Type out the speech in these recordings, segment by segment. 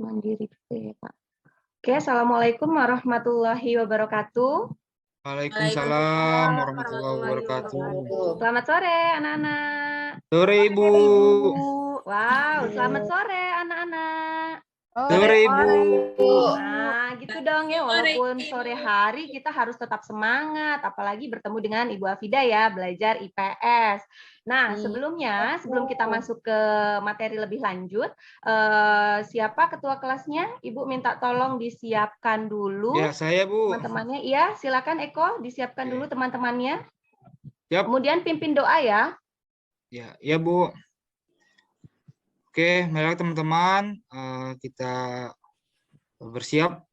Mandiri juga ya, Kak. Oke, Assalamualaikum warahmatullahi wabarakatuh. Waalaikumsalam warahmatullahi wabarakatuh. Selamat sore, anak-anak. Sore Ibu. Wow, selamat sore, anak-anak. Sore Ibu. Nah, gitu dong ya, walaupun sore hari kita harus tetap semangat, apalagi bertemu dengan Ibu Afida ya, belajar IPS. Nah, sebelum kita masuk ke materi lebih lanjut, siapa ketua kelasnya? Ibu minta tolong disiapkan dulu. Ya, saya Bu. Teman-temannya, iya, silakan Eko, disiapkan dulu teman-temannya. Siap. Kemudian pimpin doa ya. Ya Bu. Oke, mari teman-teman kita bersiap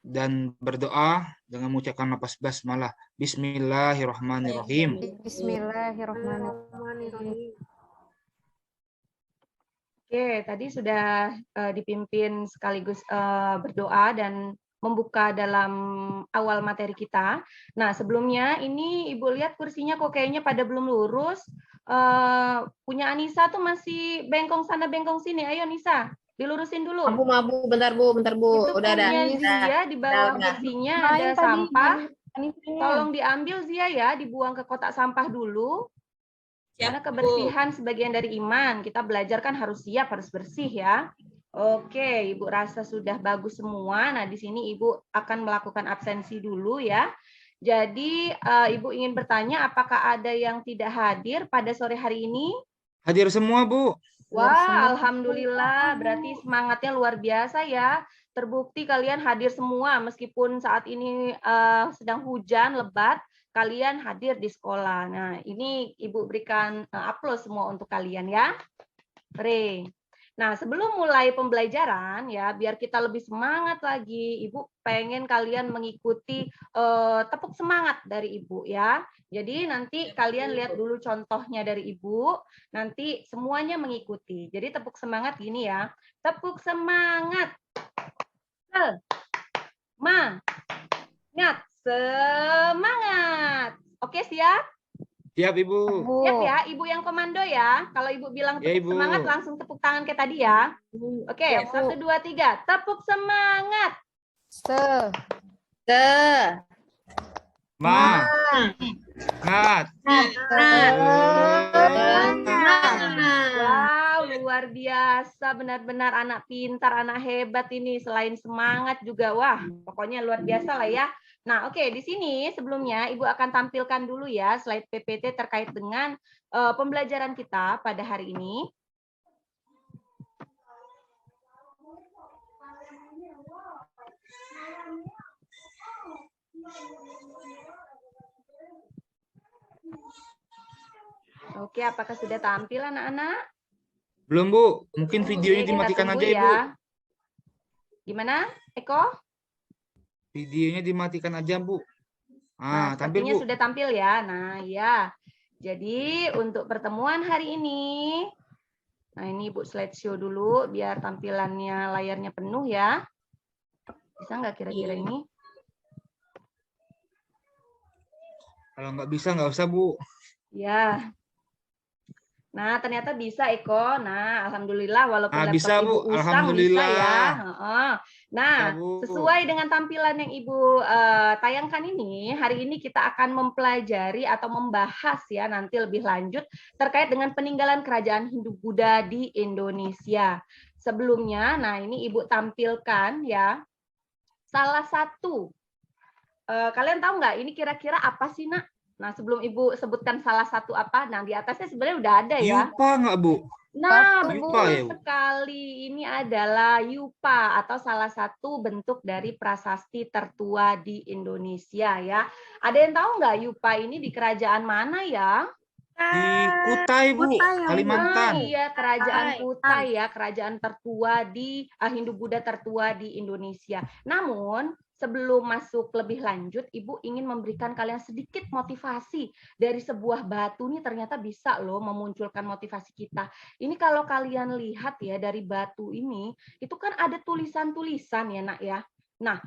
dan berdoa dengan mengucapkan lafaz basmalah. Bismillahirrahmanirrahim. Bismillahirrahmanirrahim. Oke, tadi sudah dipimpin sekaligus berdoa dan membuka dalam awal materi kita. Nah, sebelumnya ini Ibu lihat kursinya kok kayaknya pada belum lurus. Punya Anissa tuh masih bengkong sana bengkong sini. Ayo Nisa, dilurusin dulu. Mabu, bentar Bu. Itu Udah ada. punya Zia di bawah Udah. kursinya ada sampah. Tolong diambil Zia ya, dibuang ke kotak sampah dulu. Karena kebersihan sebagian dari iman. Kita belajar kan harus siap, harus bersih ya. Oke, Ibu rasa sudah bagus semua. Nah, di sini Ibu akan melakukan absensi dulu ya. Jadi, Ibu ingin bertanya apakah ada yang tidak hadir pada sore hari ini? Hadir semua Bu. Wah, alhamdulillah. Berarti semangatnya luar biasa ya. Terbukti kalian hadir semua meskipun saat ini sedang hujan lebat, kalian hadir di sekolah. Nah, ini Ibu berikan aplaus semua untuk kalian ya. Re. Nah, sebelum mulai pembelajaran ya, biar kita lebih semangat lagi, Ibu pengen kalian mengikuti tepuk semangat dari Ibu ya. Jadi nanti kalian lihat dulu contohnya dari Ibu, nanti semuanya mengikuti. Jadi tepuk semangat gini ya. Tepuk semangat. Semangat. Semangat. Oke, siap? Siap Ibu. Siap ya, Ibu yang komando ya. Kalau Ibu bilang Ya, tepuk Ibu. semangat, langsung tepuk tangan kayak tadi ya. Oke, Ya, 1, 2, 3. Tepuk semangat. Semangat. Wow, luar biasa. Benar-benar anak pintar, anak hebat ini. Selain semangat juga, wah, pokoknya luar biasa lah ya. Nah, oke, di sini sebelumnya Ibu akan tampilkan dulu ya slide PPT terkait dengan pembelajaran kita pada hari ini. Oke, apakah sudah tampil anak-anak? Belum Bu, mungkin videonya Oke, kita dimatikan tunggu aja Ibu. ya. Gimana, Eko? Videonya dimatikan aja Bu. Nah, Tampil sepertinya Bu. sudah tampil ya. Nah, ya. Jadi, untuk pertemuan hari ini, nah ini Ibu slideshow dulu, biar tampilannya layarnya penuh ya. Bisa nggak kira-kira ini? Kalau nggak bisa, nggak usah Bu. Ya. Nah, ternyata bisa Eko. Nah, alhamdulillah walaupun laptop Bisa Bu, Ibu usang alhamdulillah. bisa ya. Nah, Ya, Bu. sesuai dengan tampilan yang Ibu tayangkan ini, hari ini kita akan mempelajari atau membahas ya nanti lebih lanjut terkait dengan peninggalan kerajaan Hindu-Buddha di Indonesia. Sebelumnya, nah ini Ibu tampilkan ya salah satu. Kalian tahu nggak ini kira-kira apa sih, Nak? Nah, sebelum Ibu sebutkan salah satu apa, nah di atasnya sebenarnya udah ada ya. Yupa nggak Bu? Nah, Yupa betul ya Bu? sekali. Ini adalah yupa atau salah satu bentuk dari prasasti tertua di Indonesia ya. Ada yang tahu nggak yupa ini di kerajaan mana ya? Di Kutai Bu, Kalimantan. Nah, iya, kerajaan Kutai ya, kerajaan tertua di Hindu-Buddha tertua di Indonesia. Namun, sebelum masuk lebih lanjut, Ibu ingin memberikan kalian sedikit motivasi dari sebuah batu ini ternyata bisa loh memunculkan motivasi kita. Ini kalau kalian lihat ya dari batu ini, itu kan ada tulisan-tulisan ya, Nak ya. Nah,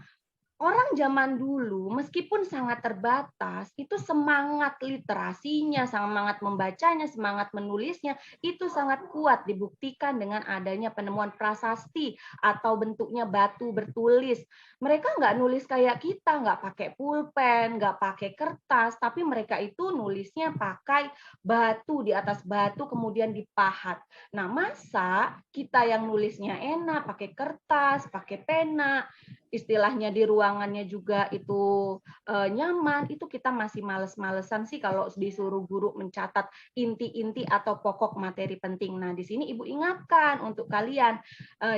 orang zaman dulu meskipun sangat terbatas, itu semangat literasinya, semangat membacanya, semangat menulisnya itu sangat kuat dibuktikan dengan adanya penemuan prasasti atau bentuknya batu bertulis. Mereka nggak nulis kayak kita, nggak pakai pulpen, nggak pakai kertas, tapi mereka itu nulisnya pakai batu, di atas batu kemudian dipahat. Nah, masa kita yang nulisnya enak, pakai kertas, pakai pena, istilahnya di ruangannya juga itu nyaman, itu kita masih males-malesan sih kalau disuruh guru mencatat inti-inti atau pokok materi penting. Nah, di sini Ibu ingatkan untuk kalian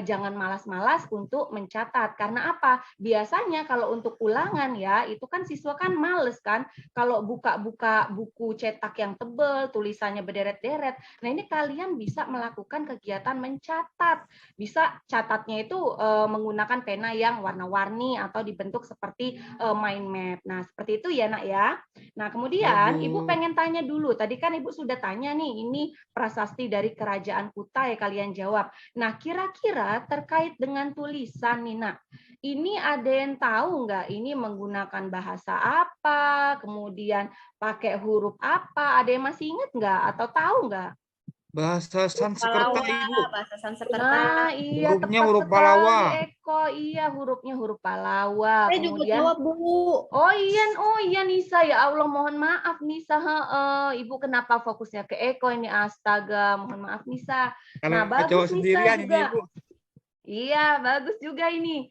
jangan malas-malas untuk mencatat. Karena apa? Biasanya kalau untuk ulangan ya, itu kan siswa kan males kan kalau buka-buka buku cetak yang tebel, tulisannya berderet-deret. Nah, ini kalian bisa melakukan kegiatan mencatat. Bisa catatnya itu menggunakan pena yang warna-warni atau dibentuk seperti mind map. Nah, seperti itu ya, Nak ya. Nah, Ya, kemudian Ibu Bu. pengen tanya dulu. Tadi kan Ibu sudah tanya nih, ini prasasti dari Kerajaan Kutai, kalian jawab. Nah, kira-kira terkait dengan tulisan nih, Nak. Ini ada yang tahu nggak ini menggunakan bahasa apa, kemudian pakai huruf apa? Ada yang masih ingat nggak atau tahu nggak? Bahasa Sanskerta, Palawa, Ibu. bahasa Sanskerta. Nah, iya Hurufnya tepat huruf sekali Palawa. Eko. Iya, hurufnya huruf Palawa. Saya juga Kemudian jawab, Bu. oh iya Nisa, ya Allah mohon maaf Nisa. Ibu kenapa fokusnya ke Eko ini? Astaga, mohon maaf Nisa. Nah, Kalau bagus cowok Nisa sendirian ini, juga. Ibu. Iya, bagus juga ini.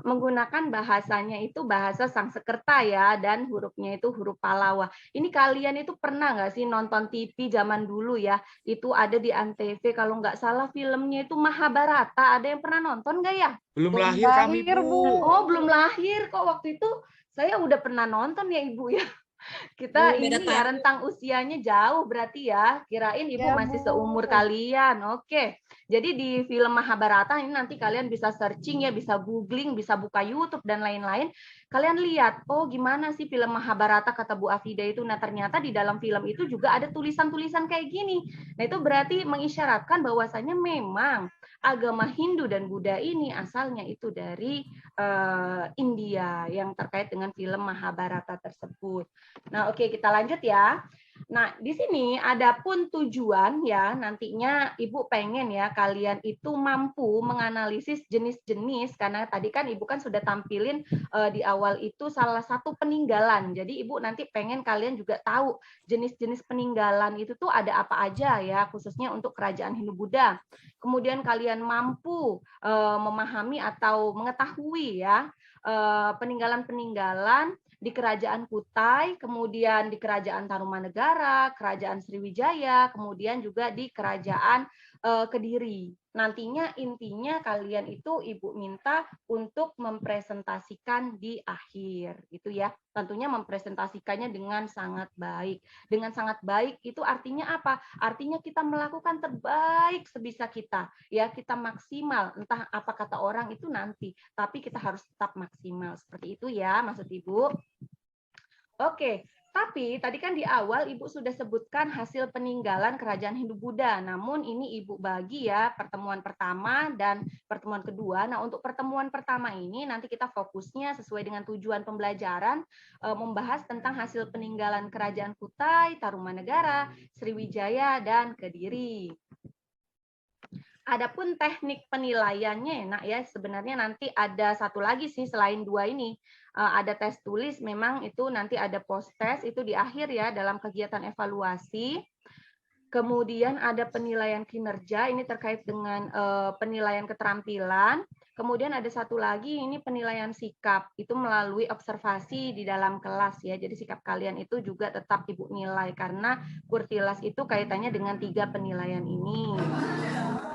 Menggunakan bahasanya itu bahasa Sanskerta ya, dan hurufnya itu huruf Palawa. Ini kalian itu pernah nggak sih nonton TV zaman dulu ya? Itu ada di Antv, kalau nggak salah filmnya itu Mahabharata. Ada yang pernah nonton nggak ya? Belum Belum lahir kami, lahir, Bu. Bu. Oh, belum lahir kok waktu itu. Saya udah pernah nonton ya Ibu ya. Kita Beda ini ya tahun. rentang usianya jauh berarti ya. Kirain Ibu Ya, masih Bu. seumur kalian. Oke. Jadi di film Mahabharata ini nanti kalian bisa searching ya, bisa googling, bisa buka YouTube dan lain-lain. Kalian lihat, oh gimana sih film Mahabharata kata Bu Afida itu. Nah, ternyata di dalam film itu juga ada tulisan-tulisan kayak gini. Nah, itu berarti mengisyaratkan bahwasanya memang agama Hindu dan Buddha ini asalnya itu dari India yang terkait dengan film Mahabharata tersebut. Nah, oke kita lanjut ya. Nah, di sini ada pun tujuan ya, nantinya Ibu pengen ya kalian itu mampu menganalisis jenis-jenis, karena tadi kan Ibu kan sudah tampilin di awal itu salah satu peninggalan. Jadi Ibu nanti pengen kalian juga tahu jenis-jenis peninggalan itu tuh ada apa aja ya, khususnya untuk kerajaan Hindu-Buddha. Kemudian kalian mampu memahami atau mengetahui ya peninggalan-peninggalan di Kerajaan Kutai, kemudian di Kerajaan Tarumanegara, Kerajaan Sriwijaya, kemudian juga di Kerajaan Kediri. Nantinya intinya kalian itu Ibu minta untuk mempresentasikan di akhir, gitu ya. Tentunya mempresentasikannya dengan sangat baik. Dengan sangat baik itu artinya apa? Artinya kita melakukan terbaik sebisa kita, ya kita maksimal. Entah apa kata orang itu nanti, tapi kita harus tetap maksimal. Seperti itu ya, maksud Ibu. Oke, tapi tadi kan di awal Ibu sudah sebutkan hasil peninggalan kerajaan Hindu-Buddha. Namun ini Ibu bagi ya pertemuan pertama dan pertemuan kedua. Nah, untuk pertemuan pertama ini nanti kita fokusnya sesuai dengan tujuan pembelajaran membahas tentang hasil peninggalan kerajaan Kutai, Tarumanegara, Sriwijaya, dan Kediri. Adapun teknik penilaiannya, nah ya sebenarnya nanti ada satu lagi sih selain dua ini. Ada tes tulis, memang itu nanti ada post test itu di akhir ya dalam kegiatan evaluasi. Kemudian ada penilaian kinerja, ini terkait dengan penilaian keterampilan. Kemudian ada satu lagi, ini penilaian sikap, itu melalui observasi di dalam kelas ya. Jadi sikap kalian itu juga tetap Ibu nilai, karena Kurtilas itu kaitannya dengan 3 penilaian ini.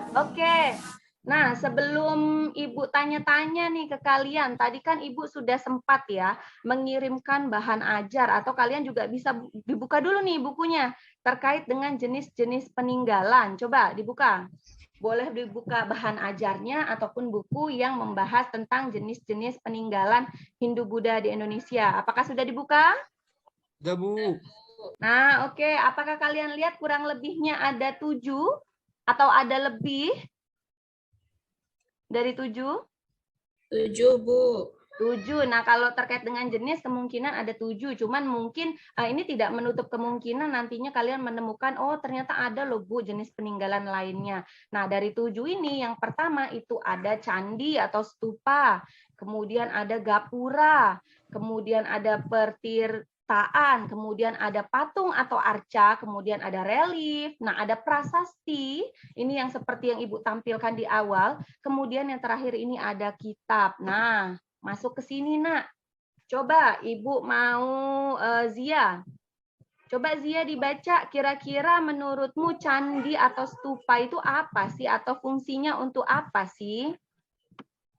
Oke, nah sebelum Ibu tanya-tanya nih ke kalian, tadi kan Ibu sudah sempat ya mengirimkan bahan ajar, atau kalian juga bisa dibuka dulu nih bukunya terkait dengan jenis-jenis peninggalan. Coba dibuka. Boleh dibuka bahan ajarnya ataupun buku yang membahas tentang jenis-jenis peninggalan Hindu-Buddha di Indonesia. Apakah sudah dibuka? Udah, Bu. Nah, oke. Apakah kalian lihat kurang lebihnya ada 7 atau ada lebih dari 7? 7, Bu. 7. Nah, kalau terkait dengan jenis kemungkinan ada 7, cuman mungkin ini tidak menutup kemungkinan nantinya kalian menemukan, oh ternyata ada loh Bu jenis peninggalan lainnya. Nah, dari 7 ini yang pertama itu ada candi atau stupa, kemudian ada gapura, kemudian ada pertirtaan, kemudian ada patung atau arca, kemudian ada relief, nah ada prasasti, ini yang seperti yang Ibu tampilkan di awal, kemudian yang terakhir ini ada kitab. Nah, masuk ke sini, Nak. Coba Ibu mau Zia. Coba Zia dibaca, kira-kira menurutmu candi atau stupa itu apa sih? Atau fungsinya untuk apa sih?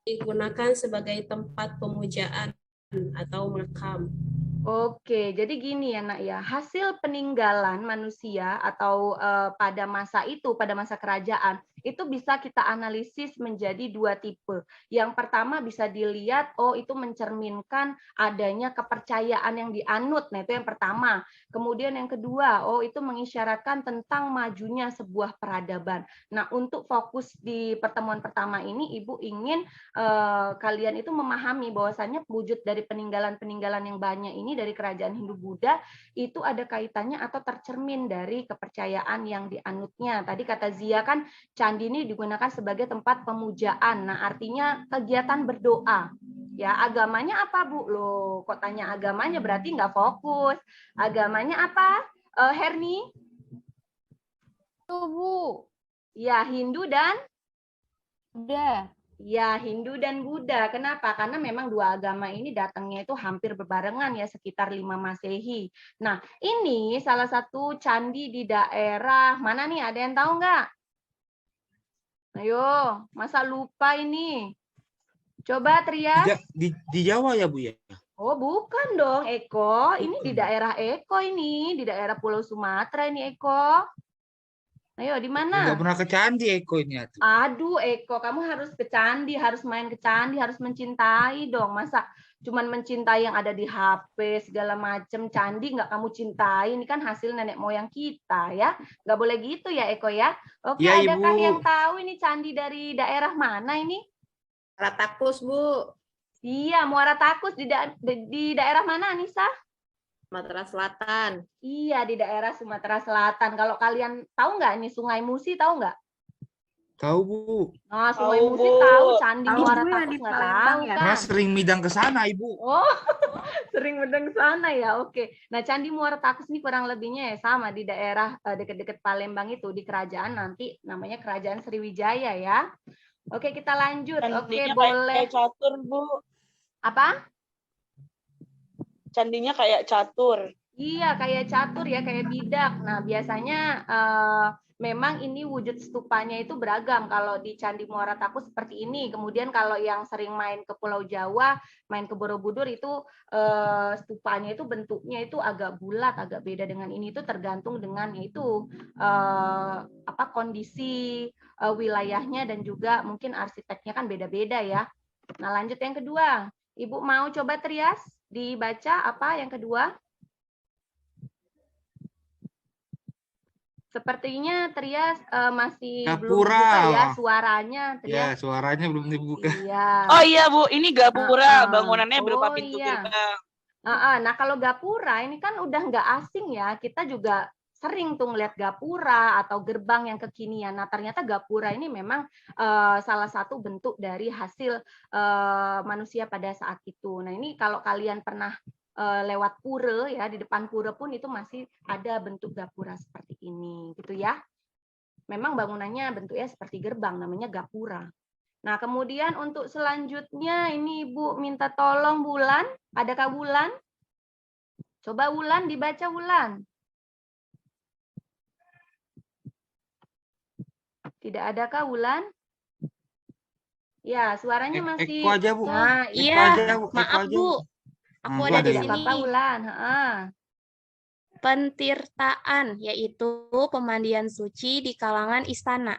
Digunakan sebagai tempat pemujaan atau makam. Oke, jadi gini ya Nak ya, hasil peninggalan manusia atau pada masa itu, pada masa kerajaan, itu bisa kita analisis menjadi 2 tipe. Yang pertama bisa dilihat, oh itu mencerminkan adanya kepercayaan yang dianut, nah itu yang pertama. Kemudian yang kedua, oh itu mengisyaratkan tentang majunya sebuah peradaban. Nah untuk fokus di pertemuan pertama ini, Ibu ingin kalian itu memahami bahwasannya wujud dari peninggalan-peninggalan yang banyak ini dari kerajaan Hindu-Buddha itu ada kaitannya atau tercermin dari kepercayaan yang dianutnya. Tadi kata Zia kan candi ini digunakan sebagai tempat pemujaan. Nah, artinya kegiatan berdoa. Ya, agamanya apa, Bu? Loh, kok tanya agamanya berarti nggak fokus. Agamanya apa, Herni? Tuh, Bu. Ya, Hindu dan Udah. ya, Hindu dan Buddha. Kenapa? Karena memang 2 agama ini datangnya itu hampir berbarengan ya, sekitar 5 Masehi. Nah, ini salah satu candi di daerah mana nih? Ada yang tahu nggak? Ayo, masa lupa ini? Coba Trias. Di Jawa ya Bu ya? Oh, bukan dong, Eko. Ini di Bukan. daerah Eko ini, di daerah Pulau Sumatera ini, Eko. Ayo, di mana? Nggak pernah ke candi Eko ini. Aduh, Eko, kamu harus ke candi, harus main ke candi, harus mencintai dong. Masa cuman mencintai yang ada di HP, segala macam candi nggak kamu cintai? Ini kan hasil nenek moyang kita ya. Nggak boleh gitu ya, Eko ya. Oke, Iya, adakah Ibu. yang tahu ini candi dari daerah mana ini? Ratakus, Bu. Iya, Muara Takus di daerah mana, Anissa? Sumatera Selatan. Iya, di daerah Sumatera Selatan. Kalau kalian tahu nggak ini Sungai Musi, tahu nggak? Tahu Bu. Nah, Sungai Tahu, Musi Bu. tahu, Candi Tahu, Muara Bu, yang Takus di nggak Palembang tahu ya? Karena kan? sering midang ke sana Ibu. Oh, sering mendeng sana ya. Oke. Nah, Candi Muara Takus ini kurang lebihnya ya sama di daerah dekat-dekat Palembang itu di kerajaan nanti namanya Kerajaan Sriwijaya ya. Oke, kita lanjut. Oke, Candinya boleh. kayak catur, Bu. Apa? Candinya kayak catur. Iya, kayak catur ya, kayak bidak. Nah, biasanya memang ini wujud stupanya itu beragam. Kalau di Candi Muara Takus seperti ini. Kemudian kalau yang sering main ke Pulau Jawa, main ke Borobudur itu stupanya itu bentuknya itu agak bulat, agak beda dengan ini. Itu tergantung dengan itu apa kondisi wilayahnya dan juga mungkin arsiteknya kan beda-beda ya. Nah, lanjut yang kedua. Ibu mau coba Trias dibaca apa yang kedua? Sepertinya Trias masih belum Gapura. dibuka ya suaranya, Ya, Trias. suaranya belum dibuka. Iya. Oh iya, Bu. Ini gapura. Heeh. Bangunannya Oh, berupa pintu iya. gerbang. Nah, kalau gapura ini kan udah nggak asing ya. Kita juga sering tuh ngeliat gapura atau gerbang yang kekinian. Nah, ternyata gapura ini memang salah satu bentuk dari hasil manusia pada saat itu. Nah, ini kalau kalian pernah lewat pura ya, di depan pura pun itu masih ada bentuk gapura seperti ini gitu ya. Memang bangunannya bentuknya seperti gerbang, namanya gapura. Nah, kemudian untuk selanjutnya ini Ibu minta tolong Wulan, adakah Wulan? Coba Wulan dibaca Wulan. Tidak adakah Wulan? Ya, suaranya masih. Eko aja Bu. Nah, Eko Iya, aja, Bu. Eko maaf aja, Bu. Bu. Aku Nah, ada Bu, di tidak sini. apa-apa Wulan. Pentirtaan, yaitu pemandian suci di kalangan istana.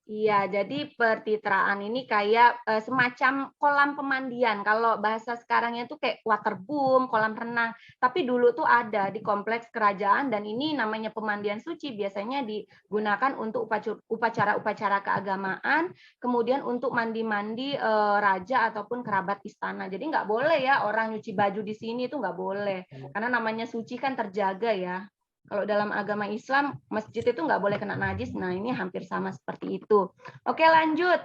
Iya, jadi pertitraan ini kayak semacam kolam pemandian. Kalau bahasa sekarangnya tuh kayak waterboom, kolam renang. Tapi dulu tuh ada di kompleks kerajaan dan ini namanya pemandian suci. Biasanya digunakan untuk upacara-upacara keagamaan, kemudian untuk mandi-mandi raja ataupun kerabat istana. Jadi nggak boleh ya orang nyuci baju di sini itu nggak boleh. Karena namanya suci kan terjaga ya. Kalau dalam agama Islam, masjid itu nggak boleh kena najis. Nah, ini hampir sama seperti itu. Oke, lanjut.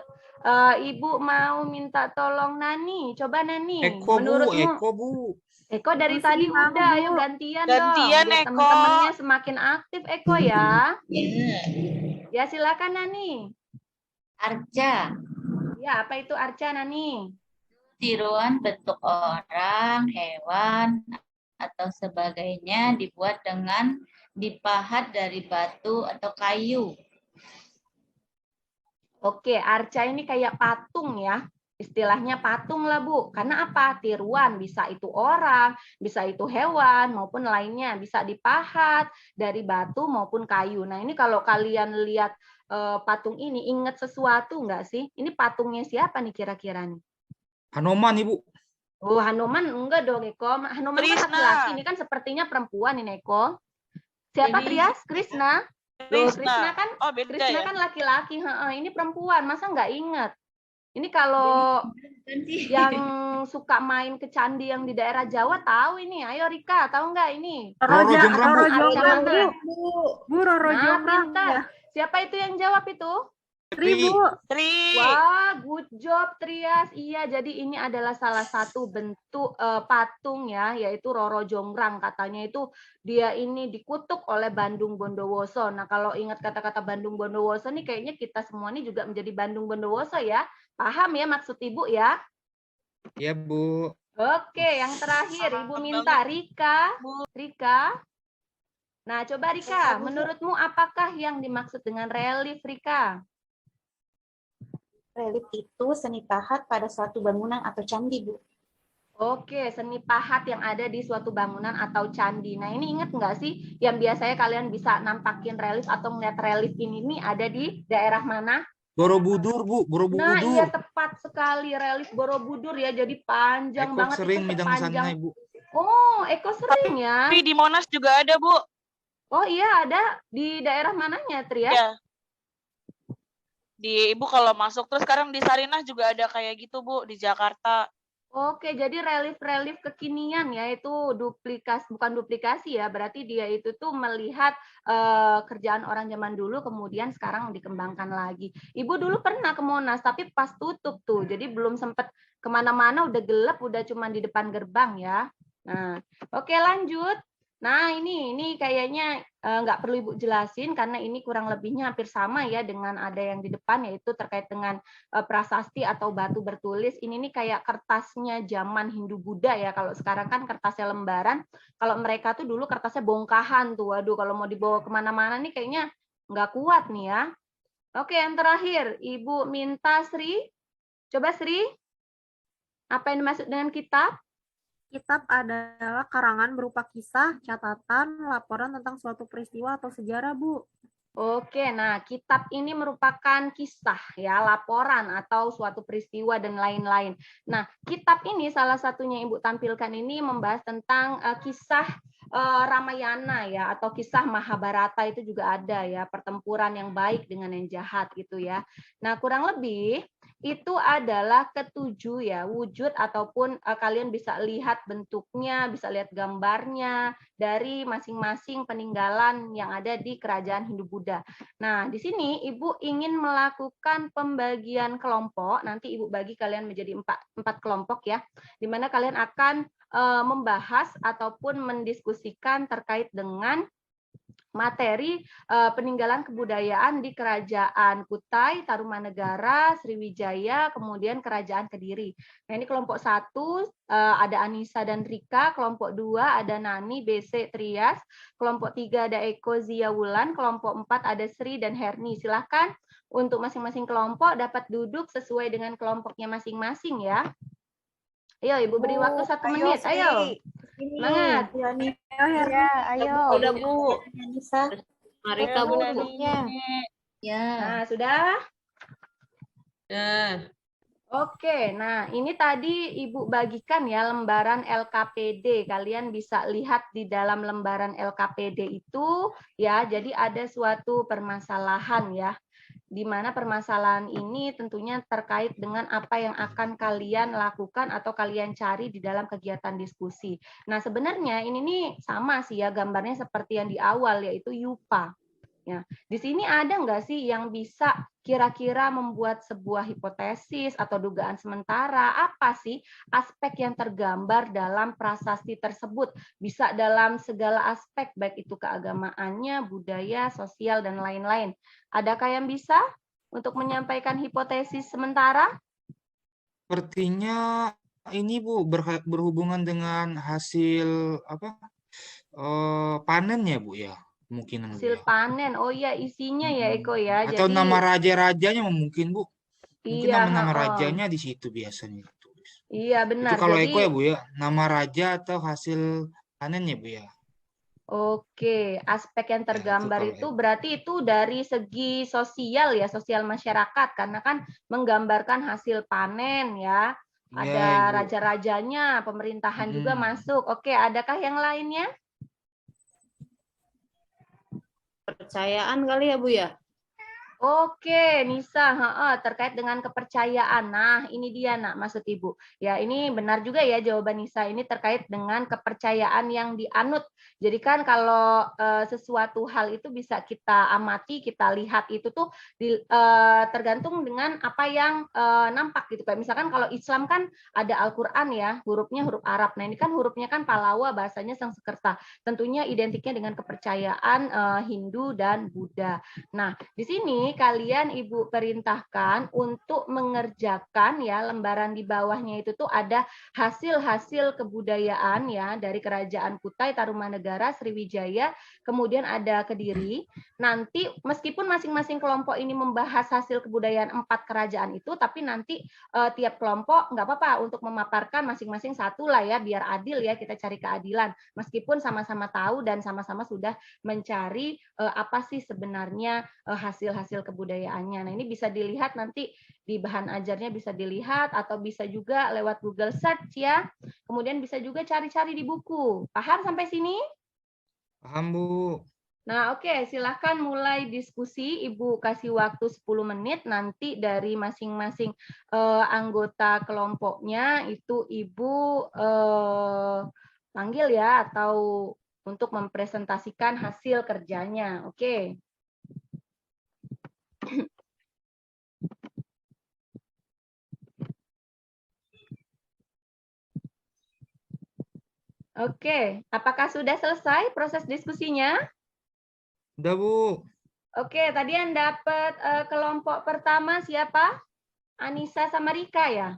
Ibu mau minta tolong Nani. Coba Nani, Eko, Bu. menurutmu Eko, Bu. Eko dari Aku tadi sih mau, udah, Bu. ayo gantian Gantian, dong. Biar Eko. teman-temannya semakin aktif Eko ya. Ya, Ya, silakan Nani. arca, Ya, apa itu arca Nani? tiruan bentuk orang, hewan, atau sebagainya dibuat dengan dipahat dari batu atau kayu. Oke, arca ini kayak patung ya. Istilahnya patung lah Bu. Karena apa? Tiruan, bisa itu orang, bisa itu hewan, maupun lainnya. Bisa dipahat dari batu maupun kayu. Nah ini kalau kalian lihat patung ini, ingat sesuatu nggak sih? Ini patungnya siapa nih kira-kira nih? Hanoman, Ibu. Oh, Hanuman enggak dong Eko. Hanuman kan Krishna. laki-laki, ini kan sepertinya perempuan ini Eko. Siapa Ini- Trias? Krishna? Loh, Krishna kan Oh, beda Krishna ya? kan laki-laki, ini perempuan, masa nggak inget? Ini kalau yang suka main ke candi yang di daerah Jawa tahu ini. Ayo Rika, tahu nggak ini? Roro Jonggrang, Bu. Roro Jonggrang, Bu. Bu, Roro Nah, Jonggrang. pintar. Ya. Siapa itu yang jawab itu? Tri, Bu. Tri. Wah, good job Trias. Iya, jadi ini adalah salah satu bentuk patung ya, yaitu Roro Jonggrang. Katanya itu dia ini dikutuk oleh Bandung Bondowoso. Nah, kalau ingat kata-kata Bandung Bondowoso nih, kayaknya kita semua nih juga menjadi Bandung Bondowoso ya. Paham ya maksud Ibu ya? Ya, Bu. Oke, yang terakhir Ibu Paham minta Rika. Bu. Rika. Nah, coba Rika, menurutmu apakah yang dimaksud dengan relief Rika? Relief itu seni pahat pada suatu bangunan atau candi, Bu. Oke, seni pahat yang ada di suatu bangunan atau candi. Nah, ini ingat nggak sih yang biasanya kalian bisa nampakin relief atau melihat relief ini ada di daerah mana? Borobudur, Bu. Nah, iya Borobudur. tepat sekali relief Borobudur ya. Jadi panjang Eko banget sering itu midang sepanjang. sana, Ibu. Oh, Eko sering ya. Tapi di Monas juga ada, Bu. Oh iya, ada di daerah mananya, Tri ya? Ya. Di Ibu kalau masuk terus sekarang di Sarinah juga ada kayak gitu, Bu, di Jakarta. Oke, jadi relief-relief kekinian ya, itu bukan duplikasi ya, berarti dia itu tuh melihat kerjaan orang zaman dulu kemudian sekarang dikembangkan lagi. Ibu dulu pernah ke Monas tapi pas tutup tuh, jadi belum sempat kemana-mana, udah gelap, udah cuma di depan gerbang ya. Nah, oke lanjut. Nah ini kayaknya nggak perlu Ibu jelasin karena ini kurang lebihnya hampir sama ya dengan ada yang di depan, yaitu terkait dengan prasasti atau batu bertulis. Ini nih kayak kertasnya zaman Hindu-Buddha ya. Kalau sekarang kan kertasnya lembaran. Kalau mereka tuh dulu kertasnya bongkahan tuh. Waduh, kalau mau dibawa kemana-mana nih kayaknya nggak kuat nih ya. Oke, yang terakhir Ibu minta Sri. Coba Sri. Apa yang dimaksud dengan kitab? Kitab adalah karangan berupa kisah, catatan, laporan tentang suatu peristiwa atau sejarah, Bu. Oke, nah kitab ini merupakan kisah ya, laporan atau suatu peristiwa dan lain-lain. Nah, kitab ini salah satunya Ibu tampilkan ini membahas tentang kisah Ramayana ya, atau kisah Mahabharata itu juga ada ya, pertempuran yang baik dengan yang jahat gitu ya. Nah, kurang lebih itu adalah ketujuh ya, wujud ataupun kalian bisa lihat bentuknya, bisa lihat gambarnya dari masing-masing peninggalan yang ada di kerajaan Hindu-Buddha. Nah, di sini Ibu ingin melakukan pembagian kelompok, nanti Ibu bagi kalian menjadi empat kelompok ya, di mana kalian akan membahas ataupun mendiskusikan terkait dengan materi peninggalan kebudayaan di Kerajaan Kutai, Tarumanegara, Sriwijaya, kemudian Kerajaan Kediri. Nah, ini kelompok 1 ada Anissa dan Rika, kelompok 2 ada Nani, BC, Trias, kelompok 3 ada Eko, Zia, Wulan, kelompok 4 ada Sri dan Herni. Silahkan untuk masing-masing kelompok dapat duduk sesuai dengan kelompoknya masing-masing ya. Ayo Ibu beri waktu 1 menit, ayo. Semangat. Ya, ayo. Udah, Bu. Nisa. Marika, Bu. Naninya. Ya, Nah, sudah? Dah. Oke, nah ini tadi Ibu bagikan ya lembaran LKPD. Kalian bisa lihat di dalam lembaran LKPD itu ya, jadi ada suatu permasalahan ya, di mana permasalahan ini tentunya terkait dengan apa yang akan kalian lakukan atau kalian cari di dalam kegiatan diskusi. Nah, sebenarnya ini nih sama sih ya, gambarnya seperti yang di awal, yaitu YUPA. Ya, di sini ada nggak sih yang bisa kira-kira membuat sebuah hipotesis atau dugaan sementara? Apa sih aspek yang tergambar dalam prasasti tersebut? Bisa dalam segala aspek, baik itu keagamaannya, budaya, sosial, dan lain-lain. Adakah yang bisa untuk menyampaikan hipotesis sementara? Sepertinya ini Bu berhubungan dengan hasil apa panen ya Bu ya, kemungkinan Bu Hasil ya. panen. Oh iya, isinya ya Eko ya. Atau Jadi nama raja-rajanya mungkin Bu. Mungkin iya, nama-nama heeh. rajanya di situ biasanya ditulis. Iya Itu benar. kalau Jadi Eko ya Bu ya, nama raja atau hasil panennya Bu ya. oke, aspek yang Ya, itu tergambar kalau itu Eko. berarti itu dari segi sosial ya, sosial masyarakat, karena kan menggambarkan hasil panen ya. Iya Ada Ibu. raja-rajanya, pemerintahan juga Mm-mm. masuk. Oke, adakah yang lainnya? Percayaan kali ya, Bu ya? Oke, Nisa, terkait dengan kepercayaan. Nah, ini dia, nak, maksud Ibu. Ya, ini benar juga ya jawaban Nisa. Ini terkait dengan kepercayaan yang dianut. Jadi kan kalau sesuatu hal itu bisa kita amati, kita lihat itu tuh tergantung dengan apa yang nampak gitu. Kayak misalkan kalau Islam kan ada Al-Qur'an ya, hurufnya huruf Arab. Nah, ini kan hurufnya kan Palawa, bahasanya Sanskerta. Tentunya identiknya dengan kepercayaan Hindu dan Buddha. Nah, di sini kalian Ibu perintahkan untuk mengerjakan ya lembaran di bawahnya itu tuh ada hasil-hasil kebudayaan ya dari Kerajaan Kutai Tarumanegara, Sriwijaya, kemudian ada Kediri. Nanti meskipun masing-masing kelompok ini membahas hasil kebudayaan 4 kerajaan itu, tapi nanti tiap kelompok nggak apa-apa untuk memaparkan masing-masing satu lah ya, biar adil ya, kita cari keadilan. Meskipun sama-sama tahu dan sama-sama sudah mencari apa sih sebenarnya hasil-hasil kebudayaannya. Nah, ini bisa dilihat nanti di bahan ajarnya, bisa dilihat atau bisa juga lewat Google Search ya. Kemudian bisa juga cari-cari di buku. Paham sampai sini? Paham Bu. Nah, oke, silahkan mulai diskusi. Ibu kasih waktu 10 menit. Nanti dari masing-masing anggota kelompoknya itu Ibu panggil ya, atau untuk mempresentasikan hasil kerjanya. Oke. Oke, apakah sudah selesai proses diskusinya? Udah Bu. Oke, tadi yang dapat kelompok pertama siapa? Anissa sama Rika ya?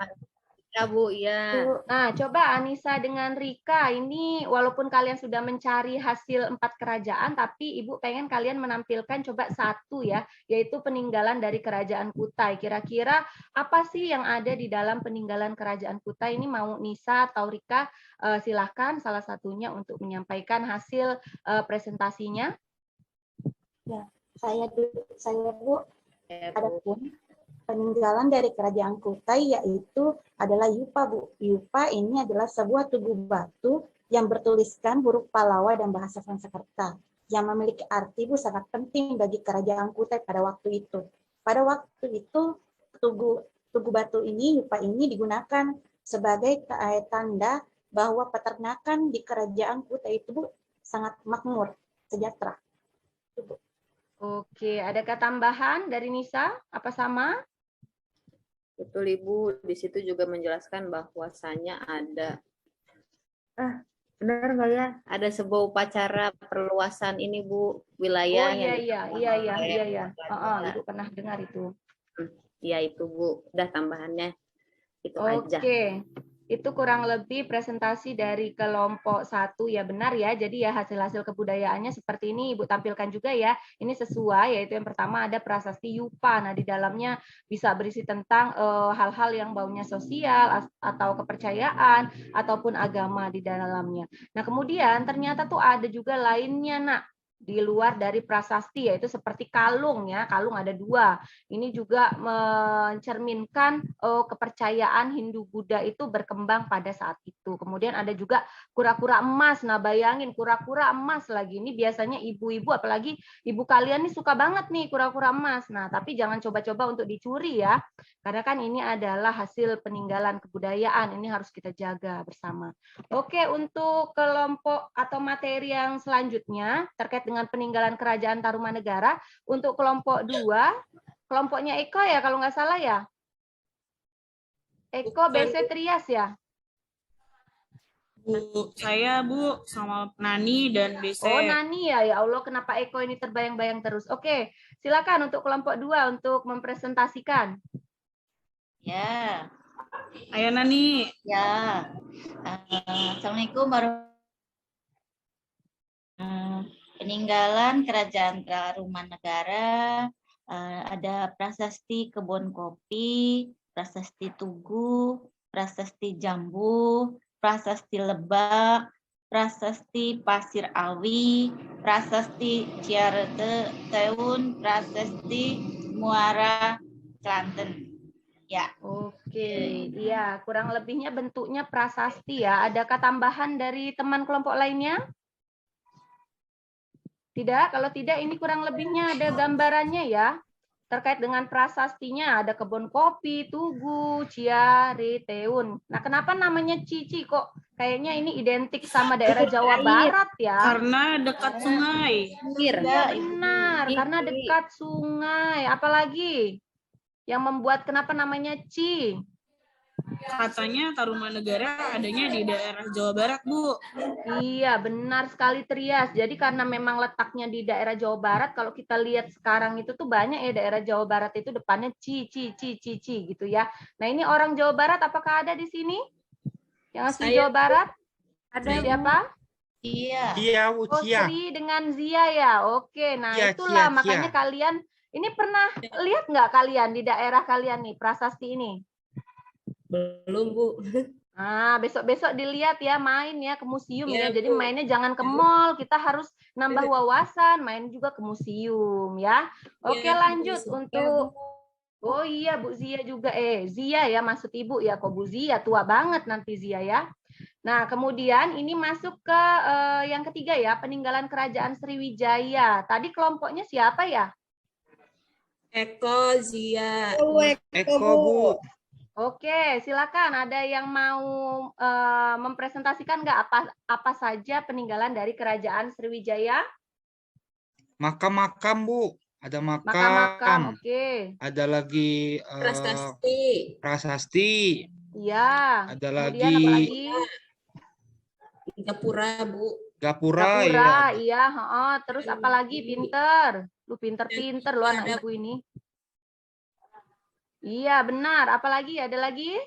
Ya, Bu, ya. Nah, coba Anissa dengan Rika, ini walaupun kalian sudah mencari hasil 4 kerajaan, tapi Ibu pengen kalian menampilkan coba satu ya, yaitu peninggalan dari Kerajaan Kutai. Kira-kira apa sih yang ada di dalam peninggalan Kerajaan Kutai ini? Mau Nisa atau Rika, silahkan salah satunya untuk menyampaikan hasil presentasinya. Ya, saya Bu. Ya, Bu. Adapun peninggalan dari Kerajaan Kutai yaitu adalah Yupa, Bu. Yupa ini adalah sebuah tugu batu yang bertuliskan huruf Palawa dan bahasa Sanskerta yang memiliki arti, Bu, sangat penting bagi Kerajaan Kutai pada waktu itu. Pada waktu itu tugu batu ini, Yupa ini digunakan sebagai tanda bahwa peternakan di Kerajaan Kutai itu, Bu, sangat makmur, sejahtera. Bu. Oke, adakah tambahan dari Nisa? Apa sama? Betul, Ibu. Di situ juga menjelaskan bahwasannya ada benar nggak ya? Ada sebuah upacara perluasan ini, Bu, wilayah Oh yang iya. Ibu pernah dengar itu. Iya itu, Bu. Udah tambahannya itu aja. Oke. Itu kurang lebih presentasi dari kelompok 1 ya, benar ya. Jadi ya hasil-hasil kebudayaannya seperti ini Ibu tampilkan juga ya. Ini sesuai, yaitu yang pertama ada prasasti Yupa. Nah, di dalamnya bisa berisi tentang hal-hal yang baunya sosial atau kepercayaan ataupun agama di dalamnya. Nah, kemudian ternyata tuh ada juga lainnya, Nak. di luar dari prasasti, yaitu seperti kalung ya, kalung ada 2. Ini juga mencerminkan kepercayaan Hindu-Buddha itu berkembang pada saat itu. Kemudian ada juga kura-kura emas. Nah, bayangin kura-kura emas lagi. Ini biasanya ibu-ibu, apalagi ibu kalian nih suka banget nih kura-kura emas. Nah, tapi jangan coba-coba untuk dicuri ya. Karena kan ini adalah hasil peninggalan kebudayaan. Ini harus kita jaga bersama. Oke, untuk kelompok atau materi yang selanjutnya terkait dengan peninggalan kerajaan Tarumanegara, untuk kelompok 2, kelompoknya Eko ya kalau nggak salah ya. Eko BC Trias ya. Bu, saya Bu sama Nani dan BC. Oh, Nani ya. Ya Allah, kenapa Eko ini terbayang-bayang terus. Oke, silakan untuk kelompok 2 untuk mempresentasikan. Ya, Ayo Nani. ya. Assalamualaikum warahmatullahi peninggalan kerajaan Tarumanegara, ada prasasti kebun kopi, prasasti Tugu, prasasti Jambu, prasasti Lebak, prasasti Pasir Awi, prasasti Ciareteun, prasasti Muara Klanten. Ya. Oke, iya, kurang lebihnya bentuknya prasasti ya. Adakah tambahan dari teman kelompok lainnya? Tidak, kalau tidak ini kurang lebihnya ada gambarannya ya. Terkait dengan prasastinya ada kebun kopi, Tugu, Ciareteun. Nah, kenapa namanya Cici kok kayaknya ini identik sama daerah Jawa Barat ya? Karena dekat sungai. Iya benar, karena dekat sungai. Apalagi yang membuat kenapa namanya Ci? Katanya Tarumanegara adanya di daerah Jawa Barat, Bu. Iya, benar sekali Trias. Jadi karena memang letaknya di daerah Jawa Barat, kalau kita lihat sekarang itu tuh banyak ya daerah Jawa Barat itu depannya Ci gitu ya. Nah, ini orang Jawa Barat apakah ada di sini? Yang asli Jawa Barat? Ada Siapa? Iya. Iya, Bu, Oh, Cia. Sri dengan Zia ya. Oke, nah Cia, itulah Cia, makanya Cia. kalian ini pernah lihat nggak kalian di daerah kalian nih prasasti ini? Belum, Bu. Nah, besok-besok dilihat ya, main ya ke museum ya. Iya, Jadi Bu. mainnya jangan ke mall, kita harus nambah wawasan, main juga ke museum ya. Oke, Iya, Bu. lanjut untuk Oh iya, Bu Zia juga. Zia ya, maksud Ibu ya. Kok Bu Zia tua banget nanti Zia ya. Nah, kemudian ini masuk ke yang ketiga ya, peninggalan kerajaan Sriwijaya. Tadi kelompoknya siapa ya? Eko, Zia. Eko, Bu. Oke, silakan. Ada yang mau mempresentasikan nggak apa saja peninggalan dari kerajaan Sriwijaya? Makam-makam, Bu. Ada Makam-makam, makam. oke. Ada lagi Prasasti. prasasti. Iya. Ada Kemudian lagi apa lagi? Gapura, Bu. gapura, ya. Gapura, iya. Terus apa lagi? Pinter. Lu pinter-pinter lu anak ibu ini. Iya, benar. Apa lagi? Ada lagi?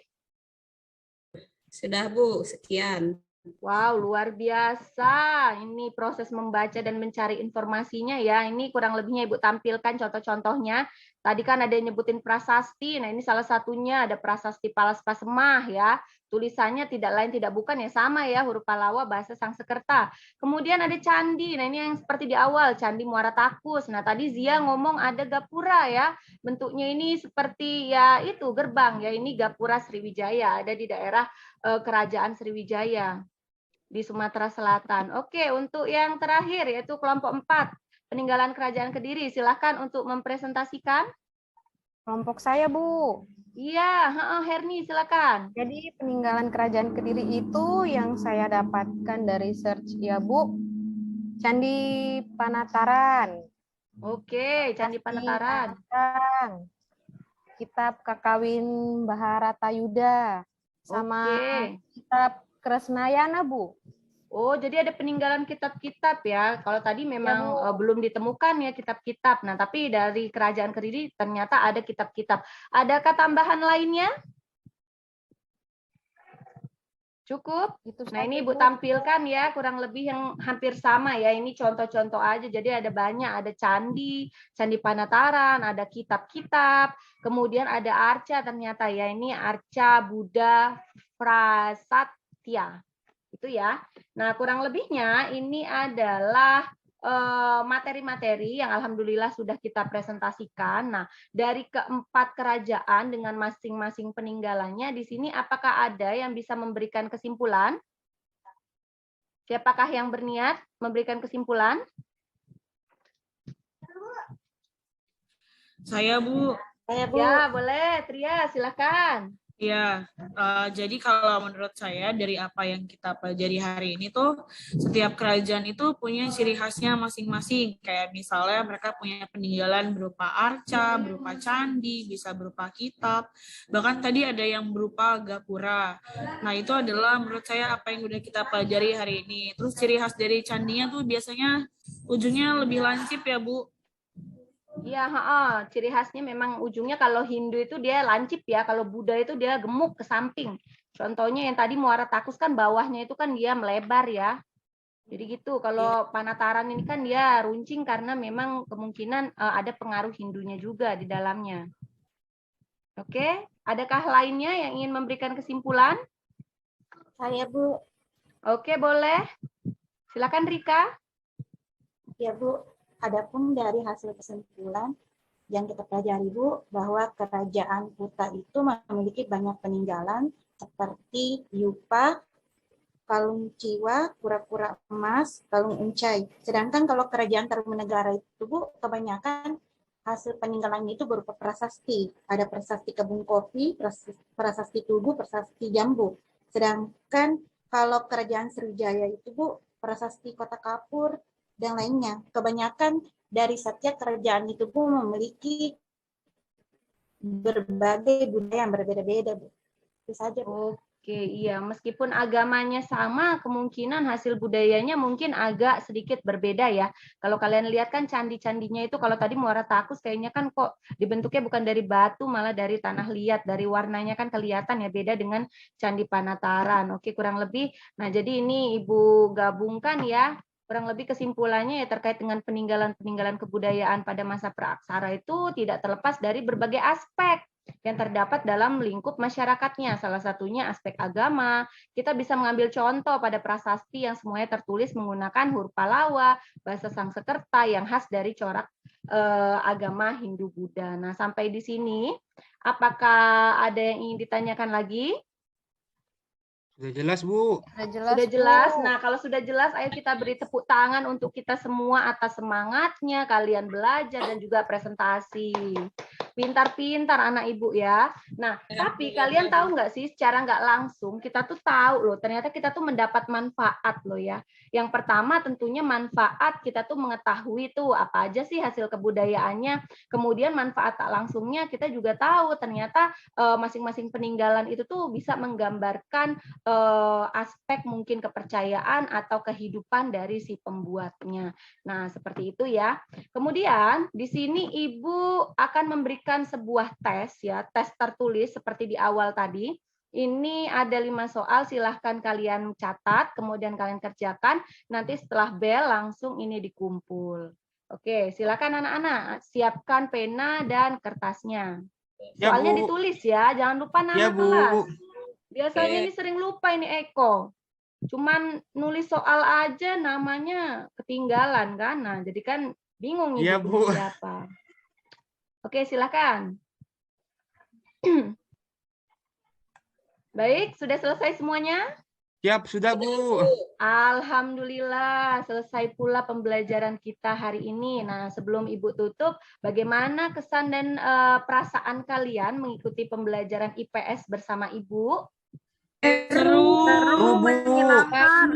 Sudah, Bu. Sekian. Wow, luar biasa. Ini proses membaca dan mencari informasinya ya. Ini kurang lebihnya Ibu tampilkan contoh-contohnya. Tadi kan ada yang nyebutin prasasti. Nah, ini salah satunya ada prasasti Palaspasemah ya. Tulisannya tidak lain tidak bukan ya sama ya, huruf Palawa bahasa Sangsekerta. Kemudian ada candi. Nah, ini yang seperti di awal, Candi Muara Takus. Nah, tadi Zia ngomong ada gapura ya. Bentuknya ini seperti ya itu gerbang ya. Ini Gapura Sriwijaya, ada di daerah Kerajaan Sriwijaya di Sumatera Selatan. Oke, untuk yang terakhir yaitu kelompok 4, peninggalan Kerajaan Kediri. Silahkan untuk mempresentasikan. kelompok saya, Bu. Iya, Herni, silakan. Jadi peninggalan kerajaan Kediri itu yang saya dapatkan dari search ya, Bu. Candi Panataran. Oke, Candi Panataran. Kitab Kakawin Baharata Yuda. Sama Oke. kitab Kresnayana, Bu. Oh, jadi ada peninggalan kitab-kitab ya. Kalau tadi memang belum ditemukan ya kitab-kitab. Nah, tapi dari Kerajaan Kediri ternyata ada kitab-kitab. Adakah tambahan lainnya? Cukup? Nah, ini Ibu tampilkan ya, kurang lebih yang hampir sama ya. Ini contoh-contoh aja. Jadi ada banyak, ada candi, Candi Panataran, ada kitab-kitab, kemudian ada arca ternyata ya. Ini arca Buddha Prasatya. Itu ya. Nah, kurang lebihnya ini adalah materi-materi yang alhamdulillah sudah kita presentasikan. Nah, dari keempat kerajaan dengan masing-masing peninggalannya di sini apakah ada yang bisa memberikan kesimpulan? Siapakah yang berniat memberikan kesimpulan? Saya, Bu. Saya, Bu. Ya, boleh. Tria, silakan. Ya, jadi kalau menurut saya dari apa yang kita pelajari hari ini tuh setiap kerajaan itu punya ciri khasnya masing-masing. Kayak misalnya mereka punya peninggalan berupa arca, berupa candi, bisa berupa kitab. Bahkan tadi ada yang berupa gapura. Nah itu adalah menurut saya apa yang udah kita pelajari hari ini. Terus ciri khas dari candinya tuh biasanya ujungnya lebih lancip ya Bu. Iya, ciri khasnya memang ujungnya kalau Hindu itu dia lancip ya, kalau Buddha itu dia gemuk ke samping. Contohnya yang tadi Muara Takus kan bawahnya itu kan dia melebar ya. Jadi gitu, kalau Panataran ini kan dia runcing karena memang kemungkinan ada pengaruh Hindunya juga di dalamnya. Oke, adakah lainnya yang ingin memberikan kesimpulan? Saya, Bu. Oke, boleh. Silakan Rika. Ya, Bu. Adapun dari hasil kesimpulan yang kita pelajari, Bu, bahwa kerajaan Kuta itu memiliki banyak peninggalan seperti Yupa, Kalung Ciwa, Kura-kura Emas, Kalung Uncai. Sedangkan kalau kerajaan Tarumanegara itu, Bu, kebanyakan hasil peninggalannya itu berupa prasasti. Ada prasasti kebun kopi, prasasti tugu, prasasti jambu. Sedangkan kalau kerajaan Sriwijaya itu, Bu, prasasti kota kapur, dan lainnya. Kebanyakan dari setiap kerajaan itu pun memiliki berbagai budaya yang berbeda-beda, Bu. Itu saja, Bu. Oke, iya. Meskipun agamanya sama, kemungkinan hasil budayanya mungkin agak sedikit berbeda ya. Kalau kalian lihat kan candi-candinya itu, kalau tadi Muara Takus kayaknya kan kok dibentuknya bukan dari batu, malah dari tanah liat. Dari warnanya kan kelihatan ya, beda dengan Candi Panataran. Oke, kurang lebih. Nah, jadi ini Ibu gabungkan ya. Kurang lebih kesimpulannya ya terkait dengan peninggalan-peninggalan kebudayaan pada masa praaksara itu tidak terlepas dari berbagai aspek yang terdapat dalam lingkup masyarakatnya. Salah satunya aspek agama. Kita bisa mengambil contoh pada prasasti yang semuanya tertulis menggunakan huruf Palawa, bahasa Sangsekerta yang khas dari corak agama Hindu-Buddha. Nah, sampai di sini, apakah ada yang ingin ditanyakan lagi? Sudah jelas, Bu. Sudah jelas. Nah, kalau sudah jelas, ayo kita beri tepuk tangan untuk kita semua atas semangatnya kalian belajar dan juga presentasi. Pintar-pintar anak ibu ya. Nah, tapi kalian tahu nggak sih, secara nggak langsung kita tuh tahu loh, ternyata kita tuh mendapat manfaat loh ya. Yang pertama tentunya manfaat kita tuh mengetahui tuh apa aja sih hasil kebudayaannya. Kemudian manfaat tak langsungnya kita juga tahu ternyata masing-masing peninggalan itu tuh bisa menggambarkan aspek mungkin kepercayaan atau kehidupan dari si pembuatnya. Nah, seperti itu ya. Kemudian di sini Ibu akan memberikan sebuah tes ya, tes tertulis seperti di awal tadi. Ini ada 5 soal, silahkan kalian catat, kemudian kalian kerjakan. Nanti setelah bel langsung ini dikumpul. Oke, silakan anak-anak siapkan pena dan kertasnya. Ya, Soalnya Bu. ditulis ya, jangan lupa nama Ya, Bu. kelas. Biasanya ini sering lupa ini Eko. Cuman nulis soal aja namanya ketinggalan kan. Nah, jadi kan bingung Iya, ibu Bu. siapa. Oke, silakan. Baik, sudah selesai semuanya? Siap, sudah, Bu. Alhamdulillah, selesai pula pembelajaran kita hari ini. Nah, sebelum Ibu tutup, bagaimana kesan dan perasaan kalian mengikuti pembelajaran IPS bersama Ibu? Seru. menyenangkan.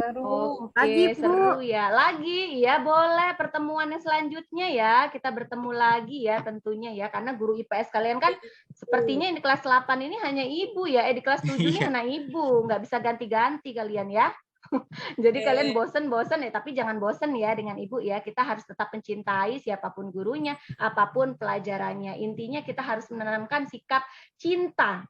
Seru. Oke, seru ya. Lagi, ya boleh pertemuan yang selanjutnya ya. Kita bertemu lagi ya tentunya ya. Karena guru IPS kalian kan sepertinya di kelas 8 ini hanya ibu ya. Di kelas 7 ini hanya ibu. Nggak bisa ganti-ganti kalian ya. Jadi kalian bosen-bosen ya, tapi jangan bosen ya dengan ibu ya. Kita harus tetap mencintai siapapun gurunya, apapun pelajarannya. Intinya kita harus menanamkan sikap cinta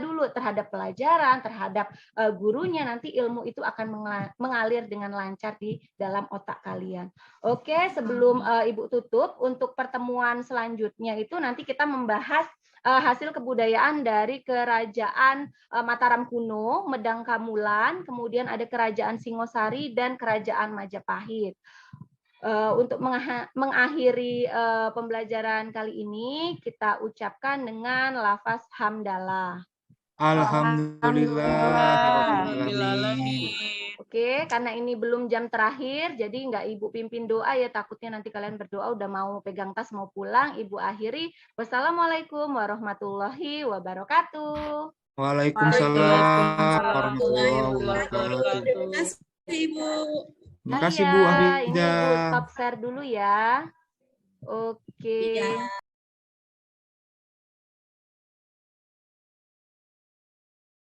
dulu terhadap pelajaran, terhadap gurunya. Nanti ilmu itu akan mengalir dengan lancar di dalam otak kalian. Oke, sebelum ibu tutup, untuk pertemuan selanjutnya itu nanti kita membahas hasil kebudayaan dari kerajaan Mataram kuno, Medang Kamulan, kemudian ada kerajaan Singosari dan kerajaan Majapahit. Untuk mengakhiri pembelajaran kali ini, kita ucapkan dengan lafaz hamdalah. Alhamdulillahirobbilalamin. Oke, karena ini belum jam terakhir, jadi nggak Ibu pimpin doa ya, takutnya nanti kalian berdoa udah mau pegang tas mau pulang. Ibu akhiri, wassalamualaikum warahmatullahi wabarakatuh. Waalaikumsalam warahmatullahi wabarakatuh. Terima kasih, Ibu. Terima kasih Bu Iya, ini Hamidah. Ibu stop share dulu ya. Oke. Iya.